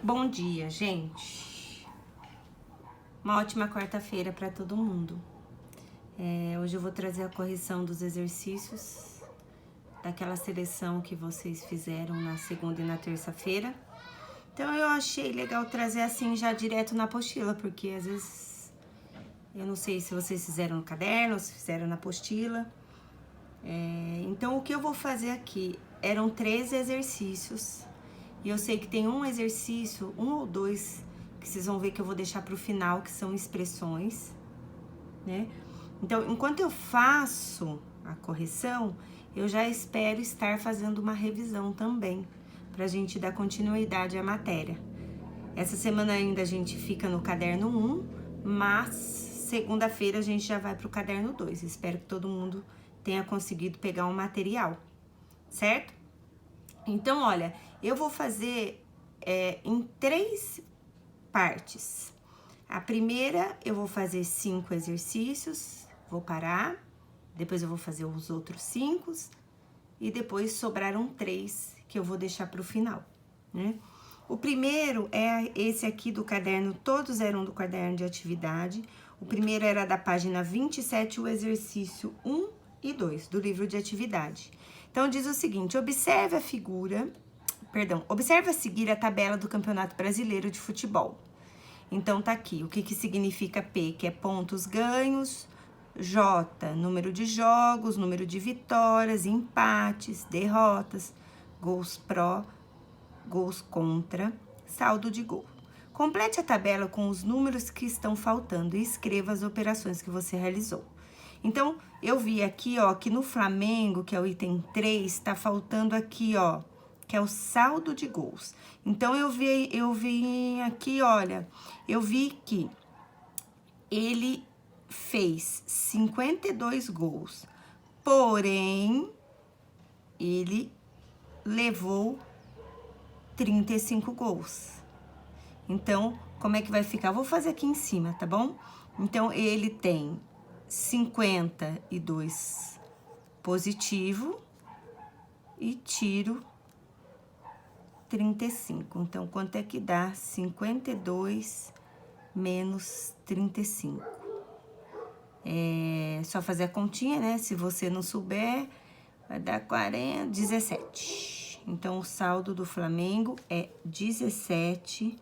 Bom dia, gente. Uma ótima quarta-feira para todo mundo. Hoje eu vou trazer a correção dos exercícios daquela seleção que vocês fizeram na segunda e na terça-feira. Então eu achei legal trazer assim já direto na apostila, porque às vezes eu não sei se vocês fizeram no caderno, se fizeram na apostila. Então o que eu vou fazer aqui eram 3 exercícios. E eu sei que tem um exercício, um ou dois, que vocês vão ver que eu vou deixar para o final, que são expressões, né? Então, enquanto eu faço a correção, eu já espero estar fazendo uma revisão também, pra gente dar continuidade à matéria. Essa semana ainda a gente fica no caderno 1, mas segunda-feira a gente já vai pro caderno 2. Espero que todo mundo tenha conseguido pegar um material, certo? Então, olha, eu vou fazer em 3 partes. A primeira, eu vou fazer 5 exercícios, vou parar, depois eu vou fazer os outros 5 e depois sobraram 3 que eu vou deixar para o final, né? O primeiro é esse aqui do caderno, todos eram do caderno de atividade. O primeiro era da página 27, o exercício 1 e 2 do livro de atividade. Então, diz o seguinte: observe a seguir a tabela do Campeonato Brasileiro de Futebol. Então, tá aqui, o que significa P, que é pontos ganhos, J, número de jogos, número de vitórias, empates, derrotas, gols pró, gols contra, saldo de gol. Complete a tabela com os números que estão faltando e escreva as operações que você realizou. Então, eu vi aqui, ó, que no Flamengo, que é o item 3, tá faltando aqui, ó, que é o saldo de gols. Então, eu vi aqui, olha, eu vi que ele fez 52 gols, porém, ele levou 35 gols. Então, como é que vai ficar? Vou fazer aqui em cima, tá bom? Então, ele tem 52 positivo e tiro 35. Então, quanto é que dá 52 menos 35? É só fazer a continha, né? Se você não souber, vai dar 17. Então, o saldo do Flamengo é 17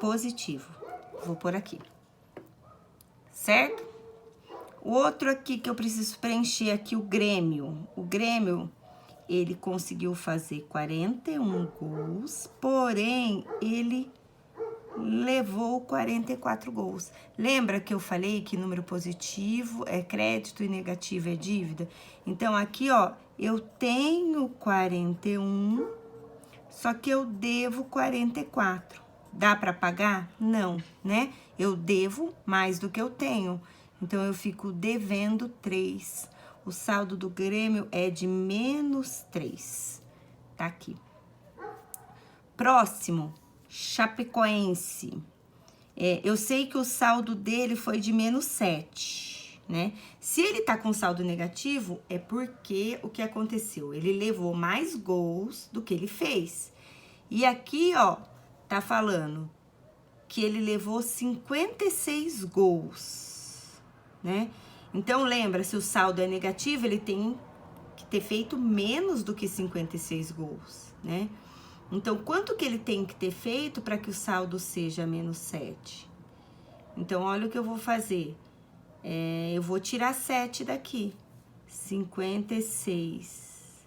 positivo. Vou pôr aqui. Certo? O outro aqui que eu preciso preencher aqui, o Grêmio. O Grêmio, ele conseguiu fazer 41 gols, porém, ele levou 44 gols. Lembra que eu falei que número positivo é crédito e negativo é dívida? Então, aqui, ó, eu tenho 41, só que eu devo 44. Dá para pagar? Não, né? Eu devo mais do que eu tenho. Então, eu fico devendo 3. O saldo do Grêmio é de menos 3. Tá aqui. Próximo, Chapecoense. Eu sei que o saldo dele foi de menos 7, né? Se ele tá com saldo negativo, é porque o que aconteceu? Ele levou mais gols do que ele fez. E aqui, ó, tá falando que ele levou 56 gols, né? Então, lembra, se o saldo é negativo, ele tem que ter feito menos do que 56 gols, né? Então, quanto que ele tem que ter feito para que o saldo seja menos 7? Então, olha o que eu vou fazer. Eu vou tirar 7 daqui. 56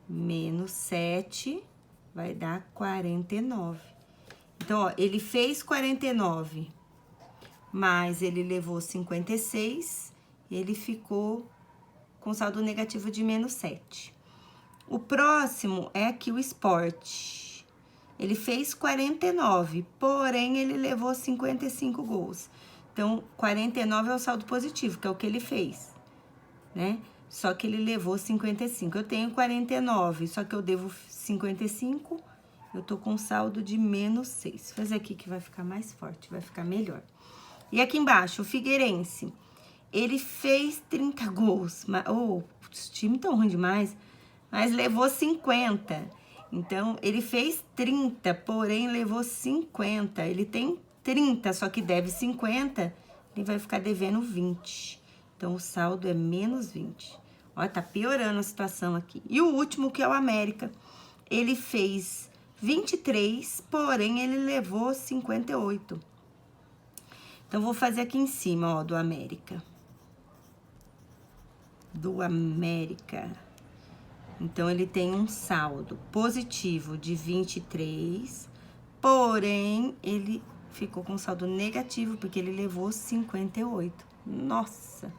menos 7 vai dar 49. Então, ó, ele fez 49, mas ele levou 56, ele ficou com saldo negativo de menos 7. O próximo é aqui o Sport. Ele fez 49, porém ele levou 55 gols. Então, 49 é o saldo positivo, que é o que ele fez, né? Só que ele levou 55. Eu tenho 49, só que eu devo 55, eu tô com saldo de menos 6. Vou fazer aqui que vai ficar mais forte, vai ficar melhor. E aqui embaixo, o Figueirense. Ele fez 30 gols, mas, os times tão ruins demais, mas levou 50. Então, ele fez 30, porém levou 50. Ele tem 30, só que deve 50, ele vai ficar devendo 20. Então, o saldo é menos 20. Ó, tá piorando a situação aqui. E o último, que é o América, ele fez 23, porém ele levou 58. Então, vou fazer aqui em cima, ó, do América. Do América. Então, ele tem um saldo positivo de 23, porém, ele ficou com saldo negativo, porque ele levou 58. Nossa,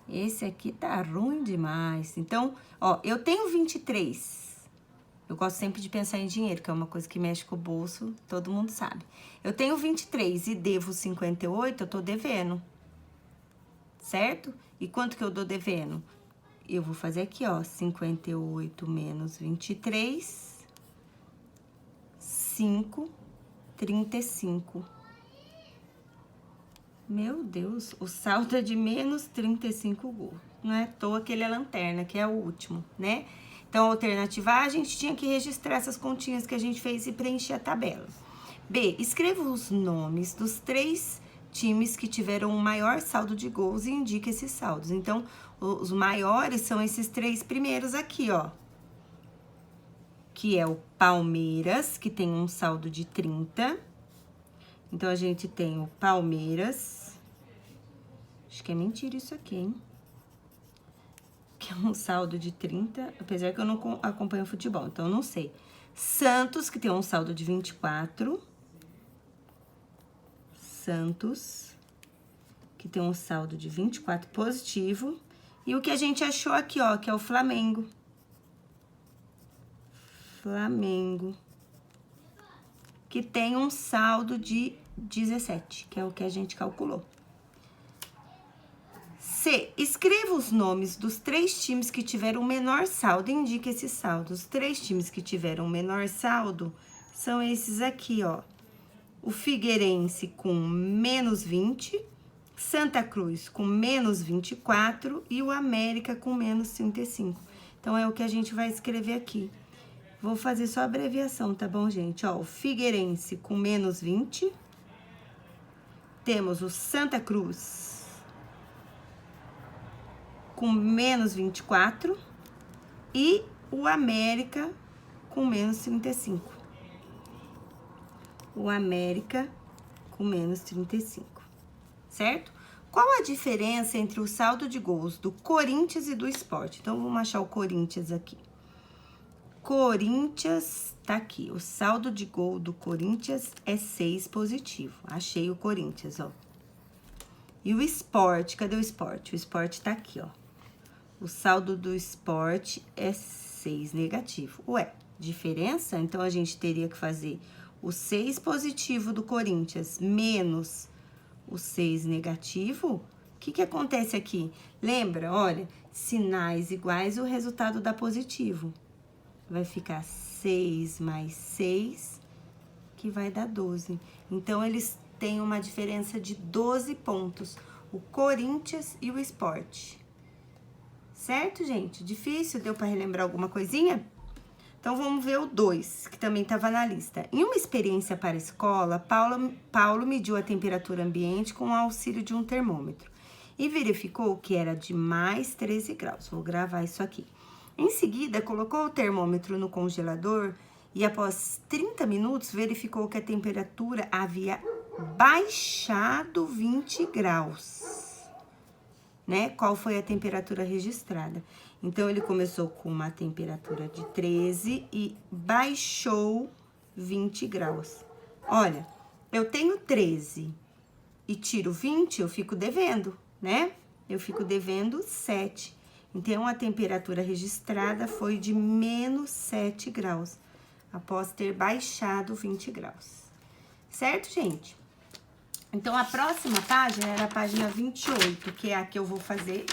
esse aqui tá ruim demais. Então, ó, eu tenho 23. Eu gosto sempre de pensar em dinheiro, que é uma coisa que mexe com o bolso, todo mundo sabe. Eu tenho 23 e devo 58, eu tô devendo. Certo? E quanto que eu tô devendo? Eu vou fazer aqui, ó, 58 menos 23, 5, 35. Meu Deus, o saldo é de menos 35 gols. Não é à toa que ele é lanterna, que é o último, né? Então, a alternativa A, a gente tinha que registrar essas continhas que a gente fez e preencher a tabela. B, escreva os nomes dos 3 times que tiveram o maior saldo de gols e indique esses saldos. Então, os maiores são esses 3 primeiros aqui, ó. Que é o Palmeiras, que tem um saldo de 30. Então, a gente tem o Palmeiras. Acho que é mentira isso aqui, hein? Que é um saldo de 30, apesar que eu não acompanho futebol, então eu não sei. Santos, que tem um saldo de 24. Santos, que tem um saldo de 24 positivo. E o que a gente achou aqui, ó, que é o Flamengo. Flamengo, que tem um saldo de 17, que é o que a gente calculou. C, escreva os nomes dos 3 times que tiveram o menor saldo e indique esses saldos. Os 3 times que tiveram o menor saldo são esses aqui, ó. O Figueirense com menos 20, Santa Cruz com menos 24 e o América com menos 35. Então, é o que a gente vai escrever aqui. Vou fazer só a abreviação, tá bom, gente? Ó, o Figueirense com menos 20. Temos o Santa Cruz com menos 24 e o América com menos 35. O América com menos 35, certo? Qual a diferença entre o saldo de gols do Corinthians e do Sport? Então, vamos achar o Corinthians aqui. Corinthians tá aqui. O saldo de gol do Corinthians é 6 positivo. Achei o Corinthians, ó. E o Sport, cadê o Sport? O Sport tá aqui, ó. O saldo do Sport é 6 negativo. Ué, diferença? Então, a gente teria que fazer o 6 positivo do Corinthians menos o 6 negativo. O que acontece aqui? Lembra, olha, sinais iguais, o resultado dá positivo. Vai ficar 6 mais 6, que vai dar 12. Então, eles têm uma diferença de 12 pontos. O Corinthians e o Sport. Certo, gente? Difícil? Deu para relembrar alguma coisinha? Então, vamos ver o 2, que também estava na lista. Em uma experiência para a escola, Paulo mediu a temperatura ambiente com o auxílio de um termômetro e verificou que era de mais 13 graus. Vou gravar isso aqui. Em seguida, colocou o termômetro no congelador e, após 30 minutos, verificou que a temperatura havia baixado 20 graus. Né? Qual foi a temperatura registrada? Então, ele começou com uma temperatura de 13 e baixou 20 graus. Olha, eu tenho 13 e tiro 20, eu fico devendo, né? Eu fico devendo 7. Então, a temperatura registrada foi de menos 7 graus, após ter baixado 20 graus. Certo, gente? Então, a próxima página era a página 28, que é a que eu vou fazer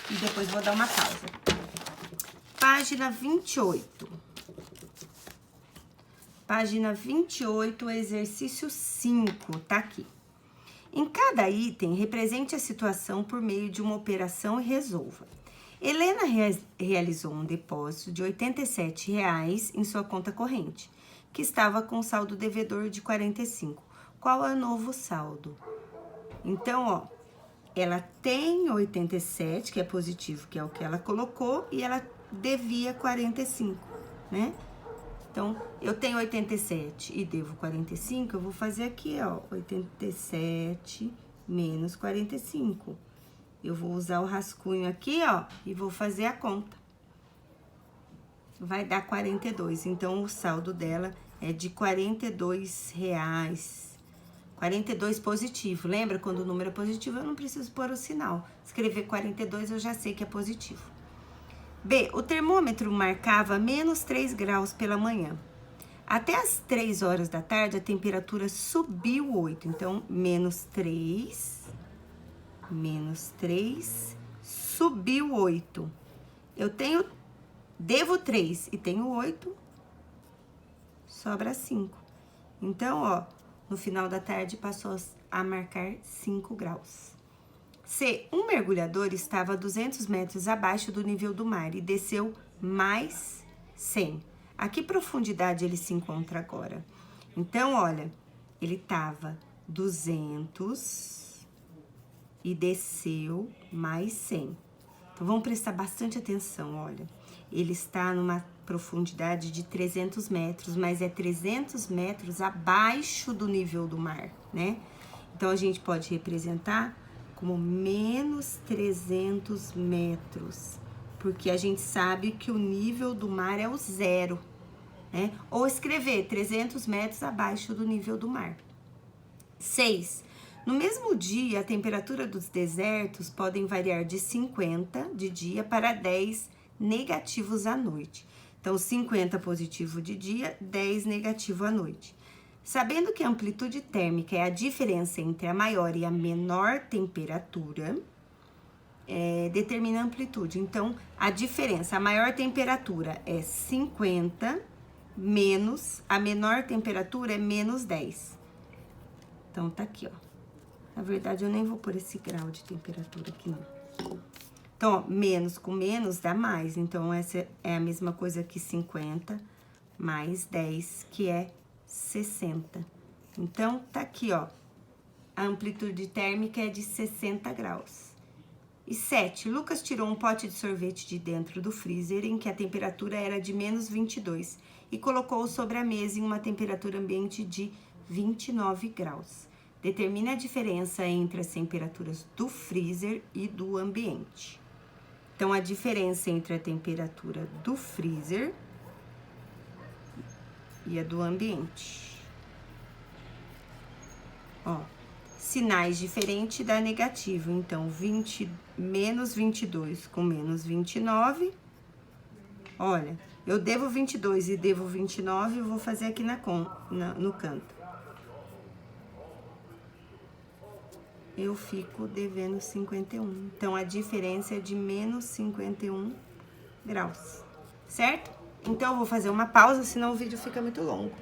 e depois vou dar uma pausa. Página 28. Página 28, exercício 5, tá aqui. Em cada item, represente a situação por meio de uma operação e resolva. Helena realizou um depósito de R$ 87,00 em sua conta corrente, que estava com saldo devedor de 45. Qual é o novo saldo? Então, ó, ela tem 87, que é positivo, que é o que ela colocou, e ela devia 45, né? Então, eu tenho 87 e devo 45, eu vou fazer aqui, ó, 87 menos 45. Eu vou usar o rascunho aqui, ó, e vou fazer a conta. Vai dar 42, então o saldo dela é de R$ 42,00. 42 positivo. Lembra, quando o número é positivo, eu não preciso pôr o sinal. Escrever 42, eu já sei que é positivo. B, o termômetro marcava menos 3 graus pela manhã. Até as 3 horas da tarde, a temperatura subiu 8. Então, menos 3, subiu 8. Eu devo 3 e tenho 8, sobra 5. Então, ó, no final da tarde passou a marcar 5 graus. C, um mergulhador estava a 200 metros abaixo do nível do mar e desceu mais 100. A que profundidade ele se encontra agora? Então, olha, ele estava 200 e desceu mais 100. Então, vamos prestar bastante atenção, olha. Ele está numa profundidade de 300 metros, mas é 300 metros abaixo do nível do mar, né? Então, a gente pode representar como menos 300 metros, porque a gente sabe que o nível do mar é o 0, né? Ou escrever 300 metros abaixo do nível do mar. 6. No mesmo dia, a temperatura dos desertos podem variar de 50 de dia para 10 negativos à noite. Então, 50 positivo de dia, 10 negativo à noite. Sabendo que a amplitude térmica é a diferença entre a maior e a menor temperatura, determina a amplitude. Então, a diferença, a maior temperatura é 50 menos, a menor temperatura é menos 10. Então, tá aqui, ó. Na verdade, eu nem vou pôr esse grau de temperatura aqui, não. Então, ó, menos com menos dá mais. Então, essa é a mesma coisa que 50 mais 10, que é 60. Então, tá aqui, ó. A amplitude térmica é de 60 graus. E 7. Lucas tirou um pote de sorvete de dentro do freezer, em que a temperatura era de menos 22, e colocou-o sobre a mesa em uma temperatura ambiente de 29 graus. Determine a diferença entre as temperaturas do freezer e do ambiente. Então, a diferença entre a temperatura do freezer e a do ambiente. Ó, sinais diferentes dá negativo. Então, menos 22 com menos 29. Olha, eu devo 22 e devo 29, eu vou fazer aqui no canto. Eu fico devendo 51. Então, a diferença é de menos 51 graus, certo? Então, eu vou fazer uma pausa, senão o vídeo fica muito longo.